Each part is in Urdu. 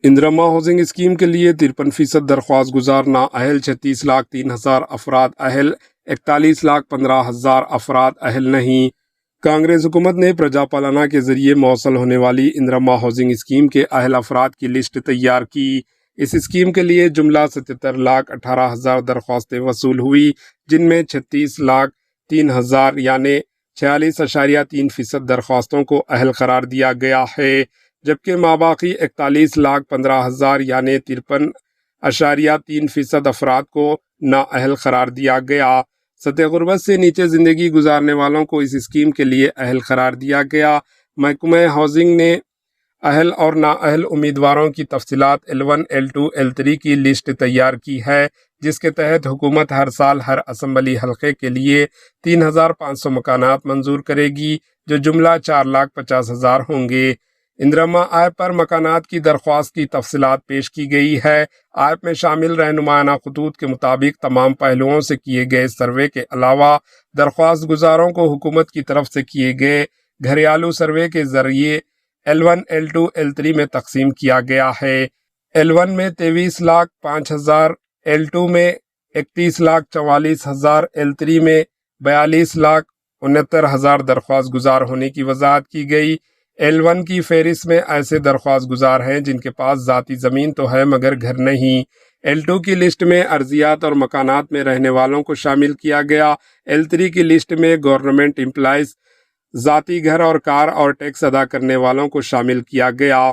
اندرما ہاؤسنگ اسکیم کے لیے 53% درخواست گزار نااہل، 36,03,000 افراد اہل، 41,15,000 افراد اہل نہیں۔ کانگریس حکومت نے پرجا پالنا کے ذریعے موصل ہونے والی اندرما ہاؤسنگ اسکیم کے اہل افراد کی لسٹ تیار کی۔ اس اسکیم کے لیے جملہ 77,18,000 درخواستیں وصول ہوئی، جن میں 36,03,000 یعنی 46.3% درخواستوں کو اہل قرار دیا گیا ہے، جبکہ ماباقی 41,15,000 یعنی 53.3% افراد کو نااہل قرار دیا گیا۔ سطح غربت سے نیچے زندگی گزارنے والوں کو اس اسکیم کے لیے اہل قرار دیا گیا۔ محکمہ ہاؤسنگ نے اہل اور نااہل امیدواروں کی تفصیلات L1 L2 L3 کی لسٹ تیار کی ہے، جس کے تحت حکومت ہر سال ہر اسمبلی حلقے کے لیے 3,500 مکانات منظور کرے گی، جو جملہ 4,50,000 ہوں گے۔ اندرما ایپ پر مکانات کی درخواست کی تفصیلات پیش کی گئی ہے۔ ایپ میں شامل رہنمایانہ خطوط کے مطابق تمام پہلوؤں سے کیے گئے سروے کے علاوہ درخواست گزاروں کو حکومت کی طرف سے کیے گئے گھریلو سروے کے ذریعے L1 L2 L3 میں تقسیم کیا گیا ہے۔ L1 میں 23,05,000، L2 میں 31,44,000، L3 میں 42,69,000 درخواست گزار ہونے کی وضاحت کی گئی۔ L1 کی فہرست میں ایسے درخواست گزار ہیں جن کے پاس ذاتی زمین تو ہے مگر گھر نہیں۔ L2 کی لسٹ میں ارضیات اور مکانات میں رہنے والوں کو شامل کیا گیا۔ L3 کی لسٹ میں گورنمنٹ امپلائز، ذاتی گھر اور کار اور ٹیکس ادا کرنے والوں کو شامل کیا گیا۔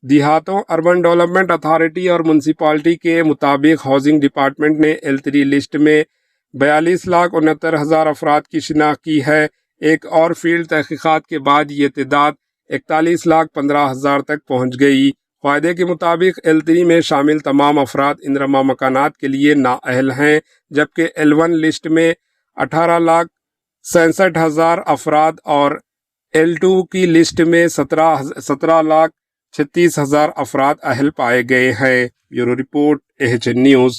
دیہاتوں، اربن ڈیولپمنٹ اتھارٹی اور میونسپلٹی کے مطابق ہاؤسنگ ڈپارٹمنٹ نے L3 لسٹ میں 42,69,000 افراد کی شناخت کی ہے۔ ایک اور فیلڈ تحقیقات کے بعد یہ تعداد 41,15,000 تک پہنچ گئی۔ قاعدے کے مطابق L3 میں شامل تمام افراد اندرما مکانات کے لیے نااہل ہیں، جبکہ L1 لسٹ میں 18,67,000 افراد اور L2 کی لسٹ میں 17,36,000 افراد اہل پائے گئے ہیں۔ Bureau report AHN news.